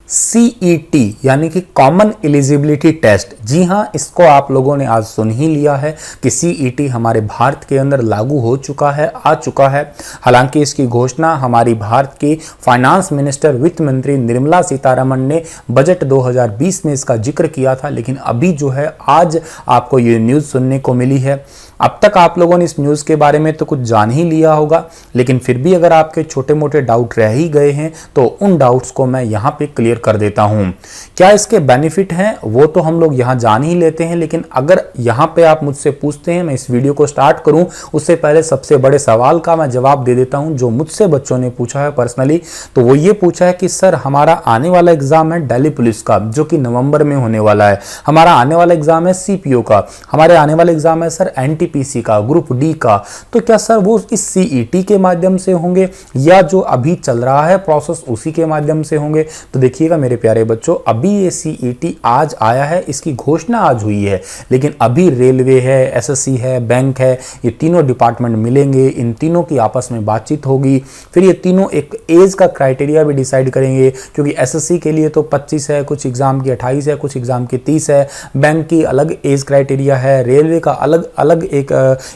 CET यानी कि common eligibility test. जी हाँ, इसको आप लोगों ने आज सुन ही लिया है कि CET हमारे भारत के अंदर लागू हो चुका है, आ चुका है। हालांकि इसकी घोषणा हमारी भारत की फाइनेंस मिनिस्टर, वित्त मंत्री निर्मला सीतारमण ने बजट 2020 में इसका जिक्र किया था, लेकिन अभी जो है आज आपको ये न्यूज़ सुनने को मिली है। अब तक आप लोगों ने इस न्यूज़ के बारे में तो कुछ जान ही लिया होगा, लेकिन फिर भी अगर आपके छोटे मोटे डाउट रह ही गए हैं तो उन डाउट्स को मैं यहाँ पे क्लियर कर देता हूँ। क्या इसके बेनिफिट हैं वो तो हम लोग यहाँ जान ही लेते हैं, लेकिन अगर यहाँ पे आप मुझसे पूछते हैं मैं इस वीडियो को स्टार्ट करूँ उससे पहले सबसे बड़े सवाल का मैं जवाब दे देता हूँ जो मुझसे बच्चों ने पूछा है पर्सनली। तो वो ये पूछा है कि सर हमारा आने वाला एग्जाम है दिल्ली पुलिस का जो कि नवंबर में होने वाला है, हमारा आने वाला एग्जाम है CPO का, हमारे आने वाला एग्जाम है सर NTPC का, ग्रुप D का, तो क्या सर वो इस CET के माध्यम से होंगे या जो अभी चल रहा है प्रोसेस उसी के माध्यम से होंगे? तो देखिएगा मेरे प्यारे बच्चों, अभी ये CET आज आया है, इसकी घोषणा आज हुई है, लेकिन अभी रेलवे है, SSC है, बैंक है, ये तीनों डिपार्टमेंट मिलेंगे, इन तीनों की आपस में बातचीत होगी, फिर ये तीनों एक एज का क्राइटेरिया भी डिसाइड करेंगे, क्योंकि SSC के लिए तो 25 है, कुछ एग्जाम की 28 है, कुछ एग्जाम की 30 है, बैंक की अलग एज क्राइटेरिया है, रेलवे का अलग अलग एक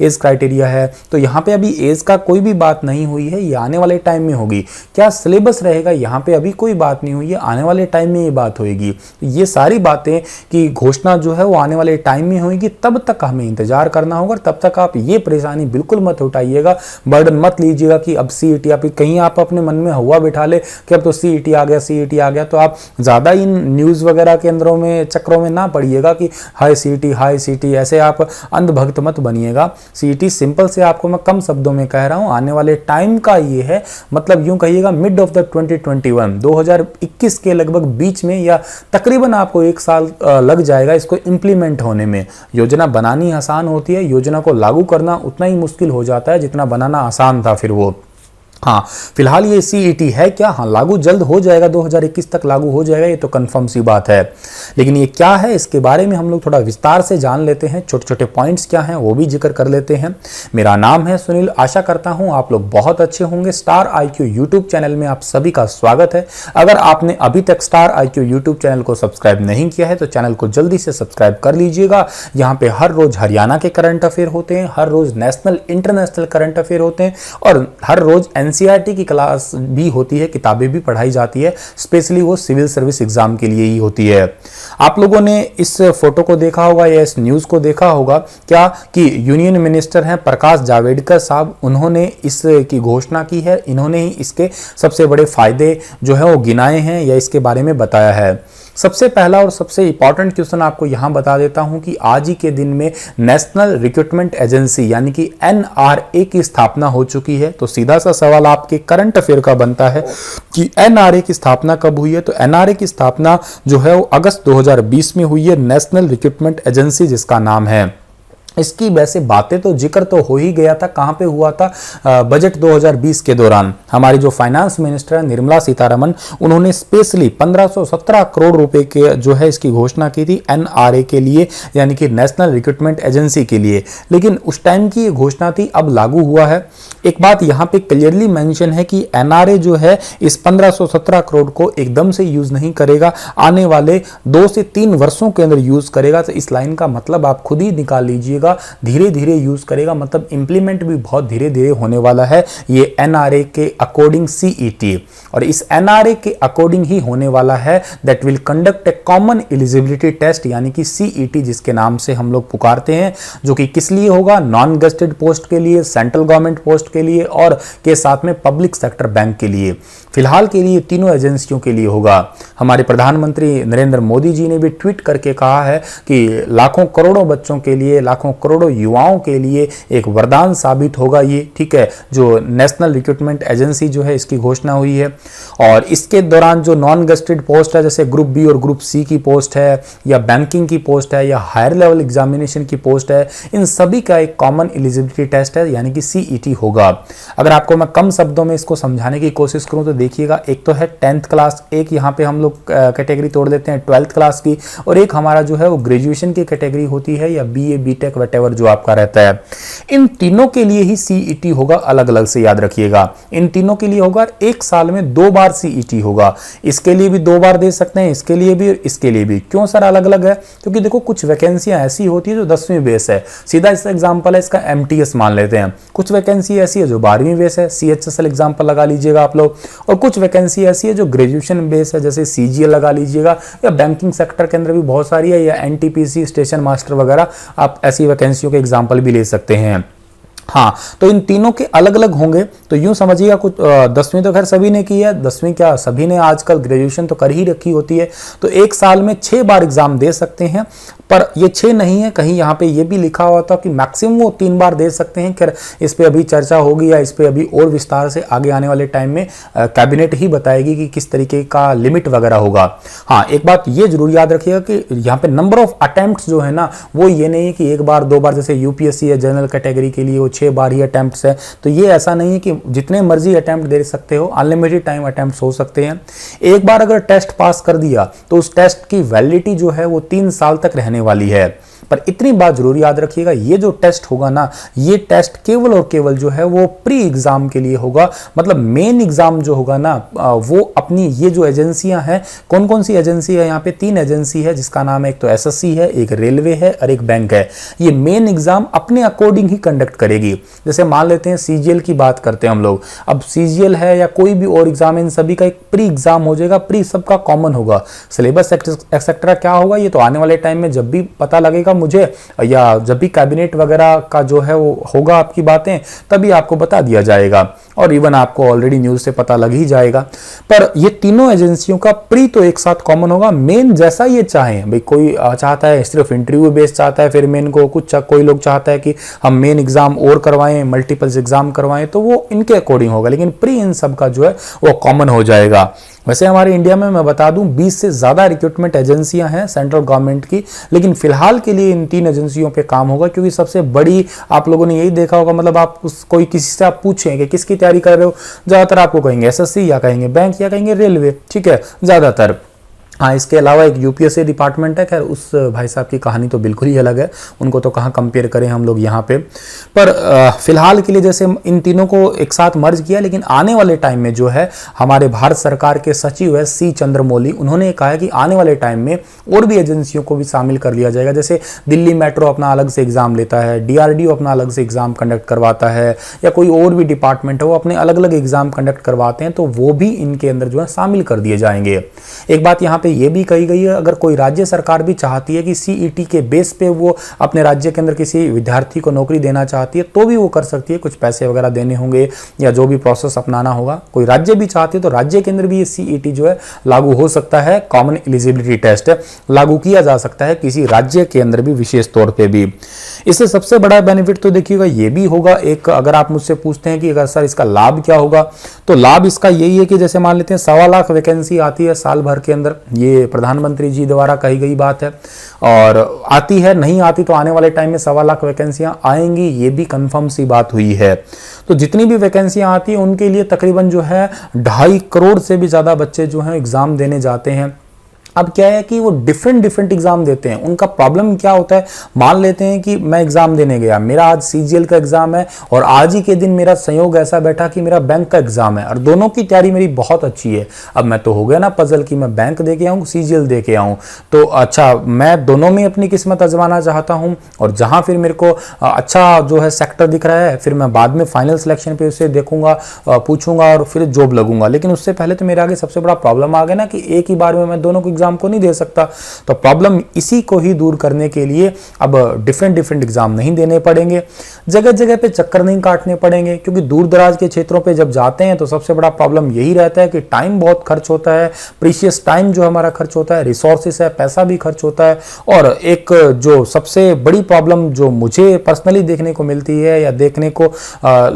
एज क्राइटेरिया है। तो यहाँ पे अभी एज का कोई भी बात नहीं हुई है, ये आने वाले टाइम में होगी। क्या सिलेबस रहेगा, यहाँ पे अभी कोई बात नहीं हुई है, आने वाले टाइम में ये बात होगी। ये सारी बातें की घोषणा जो है वो आने वाले टाइम में होगी, तब तक हमें इंतजार करना होगा। तब तक आप ये परेशानी बिल्कुल मत उठाइएगा, बर्डन मत लीजिएगा कि अब CET, आप कहीं आप अपने मन में हुआ बिठा ले कि अब तो CET आ गया, CET आ गया, तो आप ज़्यादा इन न्यूज़ वगैरह के अंदरों में चक्रों में ना पड़िएगा कि हाय CET, ऐसे आप अंधभक्त मत बनिएगा। CET सिंपल से आपको मैं कम शब्दों में कह रहा हूँ, आने वाले टाइम का ये है, मतलब यूं कहिएगा मिड ऑफ द 2021 के लगभग बीच में, या तकरीबन आपको 1 साल लग जाएगा इसको इंप्लीमेंट होने में। योजना बनानी आसान होती है, योजना को लागू करना उतना ही मुश्किल हो जाता है जितना बनाना आसान था फिर वो। हाँ, फिलहाल ये CET है क्या? हाँ, लागू जल्द हो जाएगा, 2021 तक लागू हो जाएगा, ये तो कंफर्म सी बात है। लेकिन ये क्या है इसके बारे में हम लोग थोड़ा विस्तार से जान लेते हैं, छोटे छोटे पॉइंट्स क्या हैं वो भी जिक्र कर लेते हैं। मेरा नाम है सुनील, आशा करता हूँ आप लोग बहुत अच्छे होंगे। स्टार IQ यूट्यूब चैनल में आप सभी का स्वागत है। अगर आपने अभी तक स्टार IQ यूट्यूब चैनल को सब्सक्राइब नहीं किया है तो चैनल को जल्दी से सब्सक्राइब कर लीजिएगा। यहाँ पे हर रोज हरियाणा के करंट अफेयर होते हैं, हर रोज नेशनल इंटरनेशनल करंट अफेयर होते हैं, और हर रोज NCERT की क्लास भी होती है, किताबें भी पढ़ाई जाती है, स्पेशली वो सिविल सर्विस एग्जाम के लिए ही होती है। आप लोगों ने इस फोटो को देखा होगा या इस न्यूज़ को देखा होगा क्या कि यूनियन मिनिस्टर हैं प्रकाश जावड़ेकर साहब, उन्होंने इसकी घोषणा की है, इन्होंने ही इसके सबसे बड़े फायदे जो है वो गिनाए हैं या इसके बारे में बताया है। सबसे पहला और सबसे इंपॉर्टेंट क्वेश्चन आपको यहां बता देता हूं कि आज ही के दिन में नेशनल रिक्रूटमेंट एजेंसी यानी कि NRA की स्थापना हो चुकी है। तो सीधा सा सवाल आपके करंट अफेयर का बनता है कि NRA की स्थापना कब हुई है? तो NRA की स्थापना जो है वो अगस्त 2020 में हुई है, नेशनल रिक्रूटमेंट एजेंसी जिसका नाम है। इसकी वैसे बातें तो जिक्र तो हो ही गया था, कहाँ पे हुआ था? बजट 2020 के दौरान हमारी जो फाइनेंस मिनिस्टर है निर्मला सीतारमण, उन्होंने स्पेशली 1517 करोड़ रुपए के जो है इसकी घोषणा की थी NRA के लिए, यानी कि नेशनल रिक्रूटमेंट एजेंसी के लिए। लेकिन उस टाइम की ये घोषणा थी, अब लागू हुआ है। एक बात यहाँ पे क्लियरली मेंशन है कि NRA जो है इस 1517 करोड़ को एकदम से यूज नहीं करेगा, आने वाले 2 से 3 वर्षों के अंदर यूज करेगा। तो इस लाइन का मतलब आप खुद ही निकाल लीजिएगा, धीरे धीरे यूज करेगा, मतलब इंप्लीमेंट भी बहुत धीरे धीरे होने वाला है ये NRA के अकॉर्डिंग CET। और इस NRA के अकॉर्डिंग ही होने वाला है that will conduct a common eligibility test, यानी कि CET जिसके नाम से हम लोग पुकारते हैं, जो कि किस लिए होगा? नॉन गेस्टेड पोस्ट के लिए, सेंट्रल गवर्नमेंट पोस्ट के लिए और के साथ में पब्लिक सेक्टर बैंक के लिए। फिलहाल के लिए तीनों एजेंसियों के लिए होगा। हमारे प्रधानमंत्री नरेंद्र मोदी जी ने भी ट्वीट करके कहा है कि लाखों करोड़ों बच्चों के लिए, लाखों करोड़ों युवाओं के लिए एक वरदान साबित होगा ये, ठीक है, जो नेशनल रिक्रूटमेंट एजेंसी जो है इसकी घोषणा हुई है। और इसके दौरान जो नॉन गेस्टेड पोस्ट है, जैसे ग्रुप B और ग्रुप C की पोस्ट है, या बैंकिंग की पोस्ट है, या हायर लेवल एग्जामिनेशन की पोस्ट है, इन सभी का एक कॉमन एलिजिबिलिटी टेस्ट है, यानी कि CET होगा। अगर आपको मैं कम शब्दों में इसको समझाने की कोशिश करूं तो देखिएगा, एक तो है 10th क्लास, एक यहाँ पे हम लोग कैटेगरी तोड़ देते हैं 12th क्लास की, और एक हमारा जो है वो ग्रेजुएशन की कैटेगरी होती है, या BA BTech वटेवर जो आपका रहता है। इन तीनों के लिए ही सीईटी होगा, अलग अलग से याद रखिएगा। इन तीनों के लिए होगा, एक साल में 2 बार सीईटी होगा। इसके लिए भी 2 बार दे सकते हैं, इसके लिए भी, इसके लिए भी। क्यों सर अलग अलग है? क्योंकि देखो कुछ वैकेंसियां ऐसी होती है जो 10वीं बेस है, सीधा इसका एग्जाम्पल है इसका एमटीएस मान लेते हैं। कुछ वैकेंसी ऐसी है जो 12वीं बेस है, सीएचएसएल एग्जाम्पल लगा लीजिएगा आप लोग। और कुछ वैकेंसी ऐसी है जो ग्रेजुएशन बेस है, जैसे सीजीएल लगा लीजिएगा, या बैंकिंग सेक्टर के अंदर भी बहुत सारी है, या एनटीपीसी, स्टेशन मास्टर वगैरह, आप ऐसी वैकेंसियों के एग्जाम्पल भी ले सकते हैं। हाँ, तो इन तीनों के अलग अलग होंगे। तो यूं समझिएगा, कुछ 10वीं तो खैर सभी ने की है, 10वीं क्या सभी ने आजकल ग्रेजुएशन तो कर ही रखी होती है। तो एक साल में 6 बार एग्जाम दे सकते हैं, पर ये 6 नहीं है, कहीं यहाँ पे ये भी लिखा हुआ था कि मैक्सिमम वो 3 बार दे सकते हैं। खैर इस पे अभी चर्चा होगी, या इस पे अभी और विस्तार से आगे आने वाले टाइम में कैबिनेट ही बताएगी कि किस तरीके का लिमिट वगैरह होगा। हाँ, एक बात ये जरूर याद रखिएगा कि यहाँ पे नंबर ऑफ अटेम्प्ट्स जो है ना, वो ये नहीं है कि 1 बार 2 बार, जैसे यूपीएससी है जनरल कैटेगरी के लिए वो 6 बार ही अटेम्प्ट्स है। तो ये ऐसा नहीं है कि जितने मर्जी अटेम्प्ट दे सकते हो, अनलिमिटेड टाइम अटेम्प्ट्स हो सकते हैं। एक बार अगर टेस्ट पास कर दिया तो उस टेस्ट की वैलिडिटी जो है वो 3 साल तक रहने वाली है। पर इतनी बात जरूर याद रखिएगा, ये जो टेस्ट होगा ना, ये टेस्ट केवल और केवल जो है वो प्री एग्जाम के लिए होगा। मतलब मेन एग्जाम जो होगा ना, वो अपनी ये जो एजेंसियां हैं, कौन कौन सी एजेंसी है यहाँ पे, 3 एजेंसी है जिसका नाम है, एक तो एसएससी है, एक रेलवे है और एक बैंक है। ये मेन एग्जाम अपने अकॉर्डिंग ही कंडक्ट करेगी। जैसे मान लेते हैं सीजीएल की बात करते हैं हम लोग, अब सीजीएल है या कोई भी और एग्जाम, इन सभी का एक प्री एग्जाम हो जाएगा, प्री सबका कॉमन होगा। सिलेबस एक्सेट्रा क्या होगा ये तो आने वाले टाइम में जब भी पता लगेगा मुझे, या जब भी कैबिनेट वगैरह का जो है वो होगा आपकी बातें, तभी आपको बता दिया जाएगा। और इवन आपको ऑलरेडी न्यूज से पता लग ही जाएगा। पर ये तीनों एजेंसियों का प्री तो एक साथ कॉमन होगा। मेन जैसा ये चाहें, भाई कोई चाहता है सिर्फ इंटरव्यू बेस्ड चाहता है, फिर मेन को कुछ, कोई लोग चाहता है कि हम मेन एग्जाम और करवाएं, मल्टीपल्स एग्जाम करवाएं, तो वो इनके अकॉर्डिंग होगा। लेकिन प्री इन सब का जो है वो कॉमन हो जाएगा। वैसे हमारे इंडिया में मैं बता दूं 20 से ज्यादा रिक्रूटमेंट एजेंसियां हैं सेंट्रल गवर्नमेंट की, लेकिन फिलहाल के लिए इन 3 एजेंसियों पे काम होगा, क्योंकि सबसे बड़ी, आप लोगों ने यही देखा होगा, मतलब आप कोई किसी से आप पूछें कि किसकी तैयारी कर रहे हो, ज्यादातर आपको कहेंगे एसएससी, या कहेंगे बैंक, या कहेंगे रेलवे, ठीक है, ज्यादातर। हाँ, इसके अलावा एक यूपीएससी डिपार्टमेंट है, खैर उस भाई साहब की कहानी तो बिल्कुल ही अलग है, उनको तो कहाँ कंपेयर करें हम लोग यहाँ पे। पर फिलहाल के लिए जैसे इन तीनों को एक साथ मर्ज किया, लेकिन आने वाले टाइम में जो है हमारे भारत सरकार के सचिव है सी चंद्रमौली, उन्होंने कहा है कि आने वाले टाइम में और भी एजेंसियों को भी शामिल कर लिया जाएगा। जैसे दिल्ली मेट्रो अपना अलग से एग्जाम लेता है, डीआरडीओ अपना अलग से एग्जाम कंडक्ट करवाता है, या कोई और भी डिपार्टमेंट है वो अपने अलग अलग एग्जाम कंडक्ट करवाते हैं, तो वो भी इनके अंदर जो है शामिल कर दिए जाएंगे। एक बात यहाँ ये भी कही गई है, अगर कोई राज्य सरकार भी चाहती है कि सीईटी के बेस पे वो अपने राज्य के अंदर किसी विद्यार्थी को नौकरी देना चाहती है, तो भी वो कर सकती है। कुछ पैसे वगैरह देने होंगे या जो भी प्रोसेस अपनाना होगा। कोई राज्य भी चाहती है तो राज्य के अंदर भी ये सीईटी जो है लागू हो सकता है। कॉमन एलिजिबिलिटी टेस्ट लागू किया जा सकता है किसी राज्य के अंदर भी, विशेष तौर पर भी। इससे सबसे बड़ा बेनिफिट तो देखिएगा ये भी होगा एक, अगर आप मुझसे पूछते हैं कि अगर सर इसका लाभ क्या होगा, तो लाभ इसका यही है कि जैसे मान लेते हैं 1.25 लाख वैकेंसी आती है साल भर के अंदर, ये प्रधानमंत्री जी द्वारा कही गई बात है, और आती है, नहीं आती तो आने वाले टाइम में 1.25 लाख वैकेंसियां आएंगी, ये भी कंफर्म सी बात हुई है। तो जितनी भी वैकेंसियां आती है उनके लिए तकरीबन जो है 2.5 करोड़ से भी ज्यादा बच्चे जो हैं एग्जाम देने जाते हैं। अब क्या है कि वो डिफरेंट एग्जाम देते हैं। उनका प्रॉब्लम क्या होता है, मान लेते हैं कि मैं एग्जाम देने गया, मेरा आज सीजीएल का एग्जाम है और आज ही के दिन मेरा संयोग ऐसा बैठा कि मेरा बैंक का एग्जाम है, और दोनों की तैयारी मेरी बहुत अच्छी है। अब मैं तो हो गया ना पजल कि मैं बैंक दे के आऊँ, सीजीएल दे के आऊँ, तो अच्छा मैं दोनों में अपनी किस्मत आजमाना चाहता हूँ, और जहां फिर मेरे को अच्छा जो है सेक्टर दिख रहा है, फिर मैं बाद में फाइनल सिलेक्शन पे उसे देखूंगा, पूछूंगा और फिर जॉब लगूंगा। लेकिन उससे पहले तो मेरे आगे सबसे बड़ा प्रॉब्लम आ गया ना कि एक ही बार में मैं दोनों को को नहीं दे सकता। तो प्रॉब्लम इसी को ही दूर करने के लिए अब डिफरेंट एग्जाम नहीं देने पड़ेंगे, जगह जगह पे चक्कर नहीं काटने पड़ेंगे, क्योंकि दूर दराज के क्षेत्रों पे जब जाते हैं तो सबसे बड़ा प्रॉब्लम यही रहता है कि टाइम बहुत खर्च होता है, प्रीशियस टाइम जो हमारा खर्च होता है, रिसोर्सेस है, पैसा भी खर्च होता है। और एक जो सबसे बड़ी प्रॉब्लम जो मुझे पर्सनली देखने को मिलती है या देखने को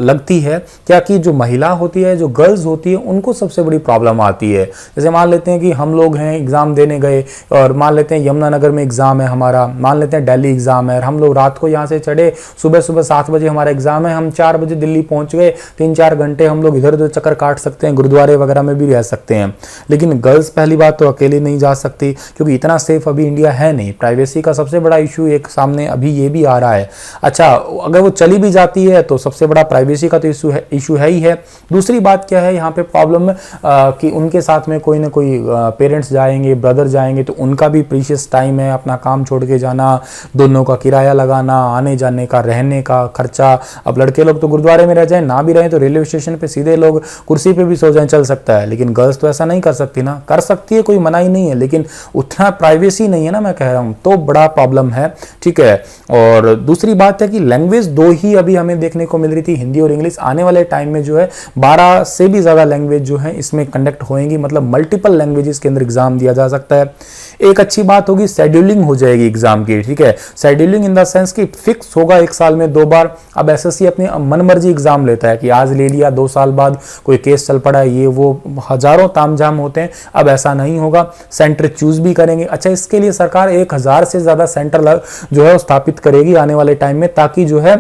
लगती है, क्या कि जो महिला होती है, जो गर्ल्स होती है, उनको सबसे बड़ी प्रॉब्लम आती है। जैसे मान लेते हैं कि हम लोग हैं, एग्जाम देने गए और मान लेते हैं यमुनानगर में एग्ज़ाम है हमारा, मान लेते हैं दिल्ली एग्ज़ाम है, हम लोग रात को यहाँ से चढ़े, सुबह सुबह 7 बजे हमारा एग्ज़ाम है, हम 4 बजे दिल्ली पहुँच गए, 3-4 घंटे हम लोग इधर उधर चक्कर काट सकते हैं, गुरुद्वारे वगैरह में भी रह सकते हैं। लेकिन गर्ल्स पहली बात तो अकेले नहीं जा सकती, क्योंकि इतना सेफ अभी इंडिया है नहीं। प्राइवेसी का सबसे बड़ा इशू एक सामने अभी ये भी आ रहा है। अच्छा, अगर वो चली भी जाती है तो सबसे बड़ा प्राइवेसी का तो इशू है ही है। दूसरी बात क्या है यहाँ पे प्रॉब्लम कि उनके साथ में कोई ना कोई पेरेंट्स जाएंगे, ब्रदर जाएंगे, तो उनका भी प्रीशियस टाइम है, अपना काम छोड़ के जाना, दोनों का किराया लगाना, आने जाने का, रहने का खर्चा। अब लड़के लोग तो गुरुद्वारे में रह जाए, ना भी रहे तो रेलवे स्टेशन पे सीधे लोग कुर्सी पे भी सो जाए, चल सकता है। लेकिन गर्ल्स तो ऐसा नहीं कर सकती ना, कर सकती है, कोई मना ही नहीं है, लेकिन उतना प्राइवेसी नहीं है ना, मैं कह रहा हूँ, तो बड़ा प्रॉब्लम है। ठीक है। और दूसरी बात है कि लैंग्वेज 2 ही अभी हमें देखने को मिल रही थी, हिंदी और इंग्लिश। आने वाले टाइम में जो है 12 से भी ज़्यादा लैंग्वेज जो है इसमें कंडक्ट होएंगी, मतलब मल्टीपल लैंग्वेजेस के अंदर एग्जाम दिया जा सकता है। एक अच्छी बात होगी, शेड्यूलिंग हो जाएगी एग्जाम की। ठीक है, शेड्यूलिंग इन द सेंस कि फिक्स होगा 1 साल में 2 बार। अब एसएससी अपनी मनमर्जी एग्जाम लेता है कि आज ले लिया, 2 साल बाद कोई केस चल पड़ा, ये वो हजारों तामझाम होते हैं। अब ऐसा नहीं होगा, सेंटर चूज भी करेंगे। अच्छा, इसके लिए सरकार 1000 से ज्यादा सेंटर जो है स्थापित करेगी आने वाले टाइम में, ताकि जो है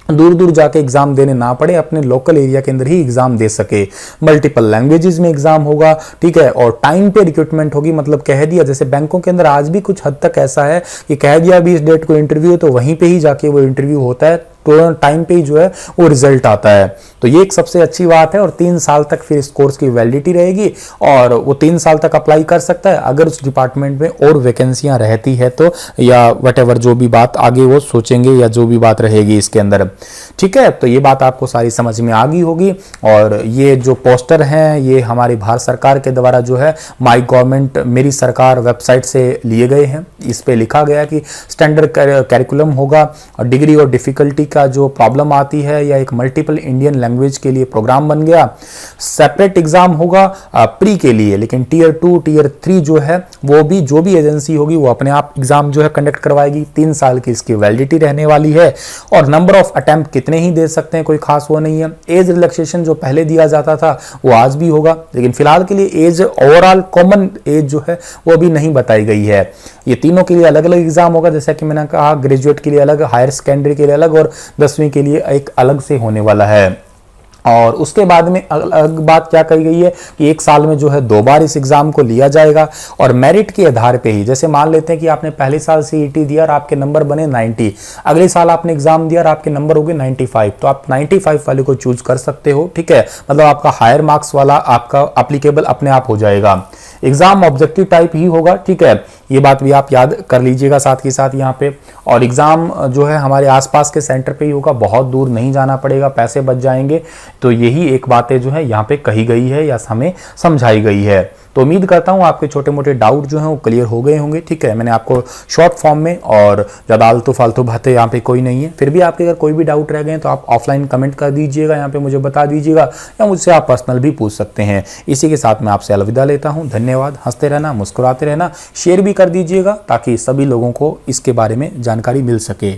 दूर दूर जाके एग्जाम देने ना पड़े, अपने लोकल एरिया के अंदर ही एग्जाम दे सके। मल्टीपल लैंग्वेजेस में एग्जाम होगा। ठीक है, और टाइम पे रिक्रूटमेंट होगी, मतलब कह दिया, जैसे बैंकों के अंदर आज भी कुछ हद तक ऐसा है कि कह दिया भी इस डेट को इंटरव्यू है, तो वहीं पे ही जाके वो इंटरव्यू होता है, तो टाइम पे ही जो है वो रिजल्ट आता है। तो ये एक सबसे अच्छी बात है। और 3 साल तक फिर इस कोर्स की वैलिडिटी रहेगी और वो 3 साल तक अप्लाई कर सकता है अगर उस डिपार्टमेंट में और वैकेंसियां रहती है तो, या वटेवर जो भी बात आगे वो सोचेंगे या जो भी बात रहेगी इसके अंदर। ठीक है, तो ये बात आपको सारी समझ में आ गई होगी। और ये जो पोस्टर हैं ये हमारी भारत सरकार के द्वारा जो है माई गवर्नमेंट मेरी सरकार वेबसाइट से लिए गए हैं। इस पे लिखा गया कि स्टैंडर्ड कैरिकुलम होगा और डिग्री और डिफिकल्टी का जो प्रॉब्लम आती है, या एक मल्टीपल इंडियन लैंग्वेज के लिए प्रोग्राम बन गया। सेपरेट एग्जाम होगा प्री के लिए, लेकिन टियर 2 टियर 3 जो है वो भी जो भी एजेंसी होगी वो अपने आप एग्जाम जो है कंडक्ट करवाएगी। 3 साल की इसकी वैलिडिटी रहने वाली है। और नंबर ऑफ अटेम्प्ट कितने ही दे सकते हैं, कोई खास वो नहीं है। एज रिलैक्सेशन जो पहले दिया जाता था वो आज भी होगा, लेकिन फिलहाल के लिए एज ओवरऑल कॉमन एज जो है वो अभी नहीं बताई गई है। ये तीनों के लिए अलग अलग एग्जाम होगा, जैसा कि मैंने कहा, ग्रेजुएट के लिए अलग, हायर सेकेंडरी के लिए अलग और 10वीं के लिए एक अलग से होने वाला है। और उसके बाद में अलग बात क्या कही गई है कि 1 साल में जो है 2 बार इस एग्जाम को लिया जाएगा और मेरिट के आधार पे ही। जैसे मान लेते हैं कि आपने पहले साल सीईटी दिया और आपके नंबर बने 90, अगले साल आपने एग्जाम दिया और आपके नंबर हो गए 95, तो आप 95 वाले को चूज कर सकते हो। ठीक है, मतलब आपका हायर मार्क्स वाला आपका एप्लीकेबल अपने आप हो जाएगा। एग्जाम ऑब्जेक्टिव टाइप ही होगा। ठीक है, ये बात भी आप याद कर लीजिएगा साथ के साथ यहाँ पे। और एग्जाम जो है हमारे आसपास के सेंटर पे ही होगा, बहुत दूर नहीं जाना पड़ेगा, पैसे बच जाएंगे। तो यही एक बातें जो है यहाँ पे कही गई है या हमें समझाई गई है। तो उम्मीद करता हूँ आपके छोटे मोटे डाउट जो हैं वो क्लियर हो गए होंगे। ठीक है, मैंने आपको शॉर्ट फॉर्म में, और ज़्यादा आलतू फालतू बातें यहाँ पे कोई नहीं है। फिर भी आपके अगर कोई भी डाउट रह गए तो आप ऑफलाइन कमेंट कर दीजिएगा, यहाँ पे मुझे बता दीजिएगा, या मुझसे आप पर्सनल भी पूछ सकते हैं। इसी के साथ मैं आपसे अलविदा लेता हूँ। धन्यवाद। हंसते रहना, मुस्कुराते रहना, शेयर भी कर दीजिएगा ताकि सभी लोगों को इसके बारे में जानकारी मिल सके।